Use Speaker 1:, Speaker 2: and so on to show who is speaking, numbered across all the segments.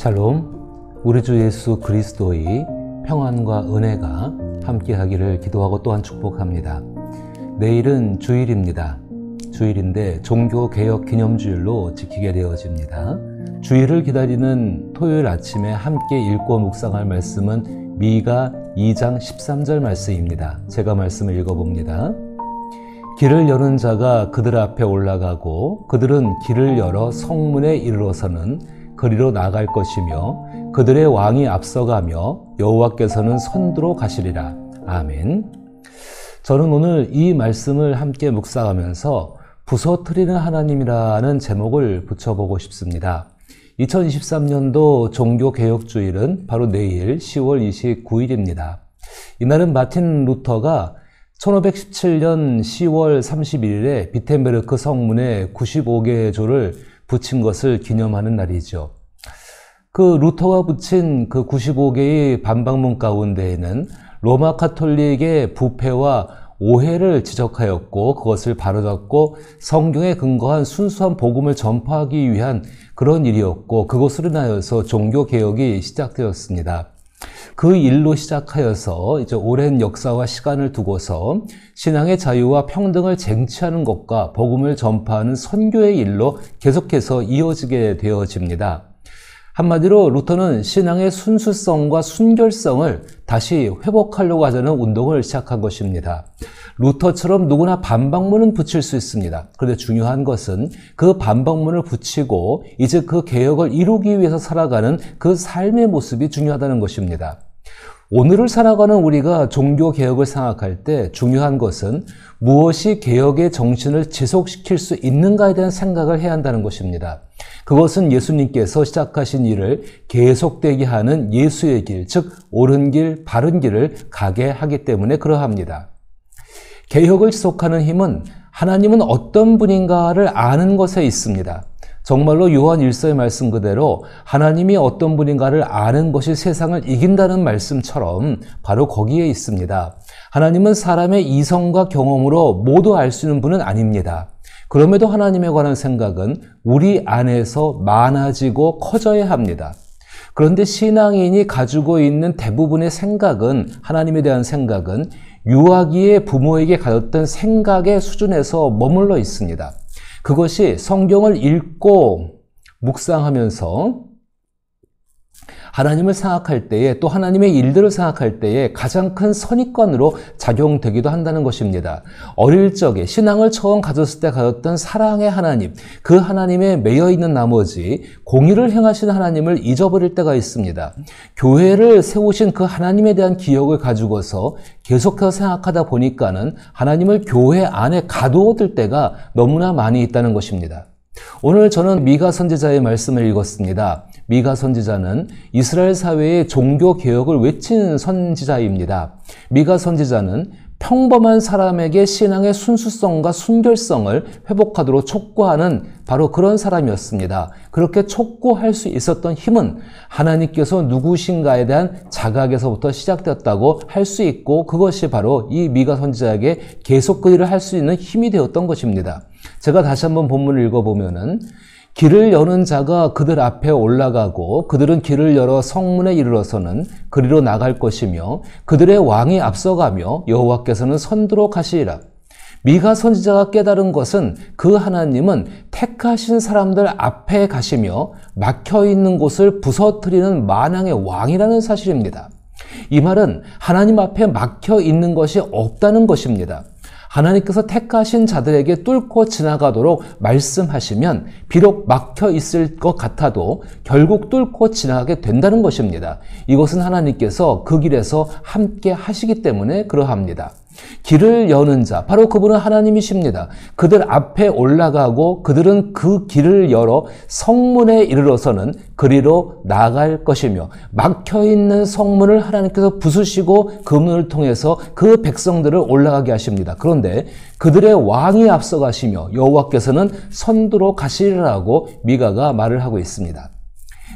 Speaker 1: 샬롬, 우리 주 예수 그리스도의 평안과 은혜가 함께하기를 기도하고 또한 축복합니다. 내일은 주일입니다. 주일인데 종교개혁 기념주일로 지키게 되어집니다. 주일을 기다리는 토요일 아침에 함께 읽고 묵상할 말씀은 미가 2장 13절 말씀입니다. 제가 말씀을 읽어봅니다. 길을 여는 자가 그들 앞에 올라가고 그들은 길을 열어 성문에 이르러서는 그리로 나갈 것이며 그들의 왕이 앞서가며 여호와께서는 선두로 가시리라. 아멘. 저는 오늘 이 말씀을 함께 묵상하면서 부서뜨리는 하나님이라는 제목을 붙여보고 싶습니다. 2023년도 종교개혁주일은 바로 내일 10월 29일입니다. 이날은 마틴 루터가 1517년 10월 31일에 비텐베르크 성문에 95개의 조를 붙인 것을 기념하는 날이죠. 그 루터가 붙인 그 95개의 반박문 가운데에는 로마 카톨릭의 부패와 오해를 지적하였고 그것을 바로잡고 성경에 근거한 순수한 복음을 전파하기 위한 그런 일이었고 그것으로 인하여서 종교개혁이 시작되었습니다. 그 일로 시작하여서 이제 오랜 역사와 시간을 두고서 신앙의 자유와 평등을 쟁취하는 것과 복음을 전파하는 선교의 일로 계속해서 이어지게 되어집니다. 한마디로 루터는 신앙의 순수성과 순결성을 다시 회복하려고 하자는 운동을 시작한 것입니다. 루터처럼 누구나 반박문은 붙일 수 있습니다. 그런데 중요한 것은 그 반박문을 붙이고 이제 그 개혁을 이루기 위해서 살아가는 그 삶의 모습이 중요하다는 것입니다. 오늘을 살아가는 우리가 종교개혁을 생각할 때 중요한 것은 무엇이 개혁의 정신을 지속시킬 수 있는가에 대한 생각을 해야 한다는 것입니다. 그것은 예수님께서 시작하신 일을 계속되게 하는 예수의 길, 즉 옳은 길, 바른 길을 가게 하기 때문에 그러합니다. 개혁을 지속하는 힘은 하나님은 어떤 분인가를 아는 것에 있습니다. 정말로 요한 1서의 말씀 그대로 하나님이 어떤 분인가를 아는 것이 세상을 이긴다는 말씀처럼 바로 거기에 있습니다. 하나님은 사람의 이성과 경험으로 모두 알 수 있는 분은 아닙니다. 그럼에도 하나님에 관한 생각은 우리 안에서 많아지고 커져야 합니다. 그런데 신앙인이 가지고 있는 대부분의 생각은, 하나님에 대한 생각은 유아기의 부모에게 가졌던 생각의 수준에서 머물러 있습니다. 그것이 성경을 읽고 묵상하면서 하나님을 생각할 때에 또 하나님의 일들을 생각할 때에 가장 큰 선입관으로 작용되기도 한다는 것입니다. 어릴 적에 신앙을 처음 가졌을 때 가졌던 사랑의 하나님, 그 하나님에 매여 있는 나머지 공의를 행하신 하나님을 잊어버릴 때가 있습니다. 교회를 세우신 그 하나님에 대한 기억을 가지고서 계속해서 생각하다 보니까는 하나님을 교회 안에 가두어둘 때가 너무나 많이 있다는 것입니다. 오늘 저는 미가 선지자의 말씀을 읽었습니다. 미가 선지자는 이스라엘 사회의 종교개혁을 외친 선지자입니다. 미가 선지자는 평범한 사람에게 신앙의 순수성과 순결성을 회복하도록 촉구하는 바로 그런 사람이었습니다. 그렇게 촉구할 수 있었던 힘은 하나님께서 누구신가에 대한 자각에서부터 시작되었다고 할 수 있고 그것이 바로 이 미가 선지자에게 계속 그 일을 할 수 있는 힘이 되었던 것입니다. 제가 다시 한번 본문을 읽어보면은 길을 여는 자가 그들 앞에 올라가고 그들은 길을 열어 성문에 이르러서는 그리로 나갈 것이며 그들의 왕이 앞서가며 여호와께서는 선두로 가시리라. 미가 선지자가 깨달은 것은 그 하나님은 택하신 사람들 앞에 가시며 막혀있는 곳을 부서뜨리는 만왕의 왕이라는 사실입니다. 이 말은 하나님 앞에 막혀있는 것이 없다는 것입니다. 하나님께서 택하신 자들에게 뚫고 지나가도록 말씀하시면 비록 막혀 있을 것 같아도 결국 뚫고 지나가게 된다는 것입니다. 이것은 하나님께서 그 길에서 함께 하시기 때문에 그러합니다. 길을 여는 자, 바로 그분은 하나님이십니다. 그들 앞에 올라가고 그들은 그 길을 열어 성문에 이르러서는 그리로 나갈 것이며 막혀있는 성문을 하나님께서 부수시고 그 문을 통해서 그 백성들을 올라가게 하십니다. 그런데 그들의 왕이 앞서가시며 여호와께서는 선두로 가시리라고 미가가 말을 하고 있습니다.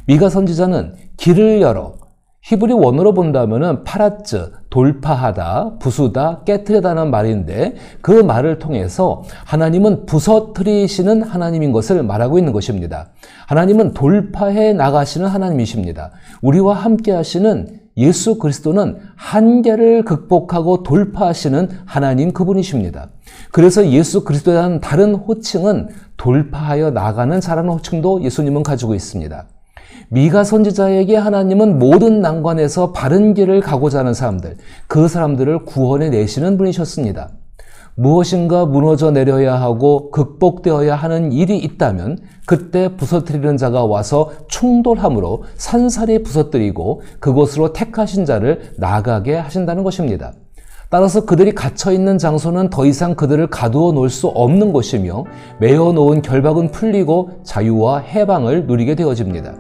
Speaker 1: 미가 선지자는 길을 열어 히브리 원어로 본다면은 파라츠, 돌파하다, 부수다, 깨트리다는 말인데 그 말을 통해서 하나님은 부서뜨리시는 하나님인 것을 말하고 있는 것입니다. 하나님은 돌파해 나가시는 하나님이십니다. 우리와 함께 하시는 예수 그리스도는 한계를 극복하고 돌파하시는 하나님 그분이십니다. 그래서 예수 그리스도에 대한 다른 호칭은 돌파하여 나가는 자라는 호칭도 예수님은 가지고 있습니다. 미가 선지자에게 하나님은 모든 난관에서 바른 길을 가고자 하는 사람들, 그 사람들을 구원해 내시는 분이셨습니다. 무엇인가 무너져 내려야 하고 극복되어야 하는 일이 있다면 그때 부서뜨리는 자가 와서 충돌함으로 산산히 부서뜨리고 그곳으로 택하신 자를 나가게 하신다는 것입니다. 따라서 그들이 갇혀있는 장소는 더 이상 그들을 가두어 놓을 수 없는 곳이며 메어 놓은 결박은 풀리고 자유와 해방을 누리게 되어집니다.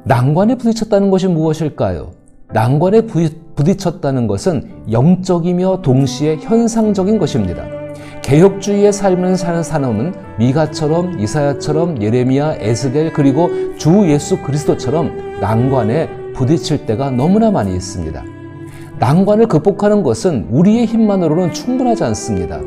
Speaker 1: 난관에 부딪혔다는 것이 무엇일까요? 난관에 부딪혔다는 것은 영적이며 동시에 현상적인 것입니다. 개혁주의의 삶을 사는 사람은 미가처럼, 이사야처럼, 예레미야, 에스겔 그리고 주 예수 그리스도처럼 난관에 부딪힐 때가 너무나 많이 있습니다. 난관을 극복하는 것은 우리의 힘만으로는 충분하지 않습니다.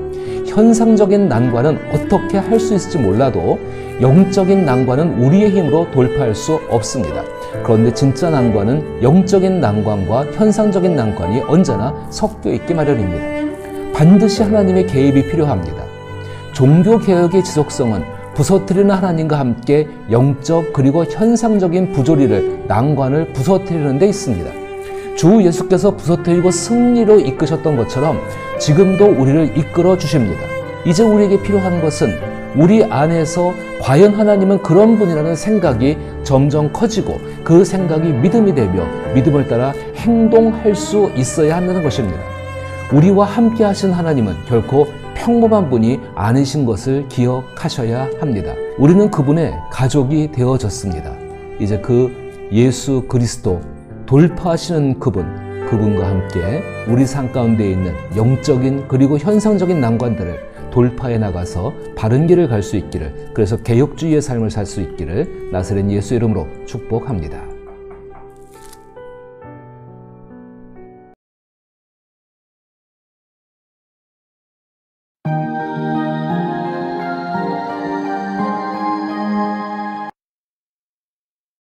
Speaker 1: 현상적인 난관은 어떻게 할 수 있을지 몰라도 영적인 난관은 우리의 힘으로 돌파할 수 없습니다. 그런데 진짜 난관은 영적인 난관과 현상적인 난관이 언제나 섞여 있기 마련입니다. 반드시 하나님의 개입이 필요합니다. 종교개혁의 지속성은 부서뜨리는 하나님과 함께 영적 그리고 현상적인 부조리를, 난관을 부서뜨리는 데 있습니다. 주 예수께서 부서뜨리고 승리로 이끄셨던 것처럼 지금도 우리를 이끌어 주십니다. 이제 우리에게 필요한 것은 우리 안에서 과연 하나님은 그런 분이라는 생각이 점점 커지고 그 생각이 믿음이 되며 믿음을 따라 행동할 수 있어야 한다는 것입니다. 우리와 함께 하신 하나님은 결코 평범한 분이 아니신 것을 기억하셔야 합니다. 우리는 그분의 가족이 되어졌습니다. 이제 그 예수 그리스도 돌파하시는 그분과 함께 우리 삶 가운데 있는 영적인 그리고 현상적인 난관들을 돌파해 나가서 바른 길을 갈 수 있기를, 그래서 개혁주의의 삶을 살 수 있기를 나사렛 예수 이름으로 축복합니다.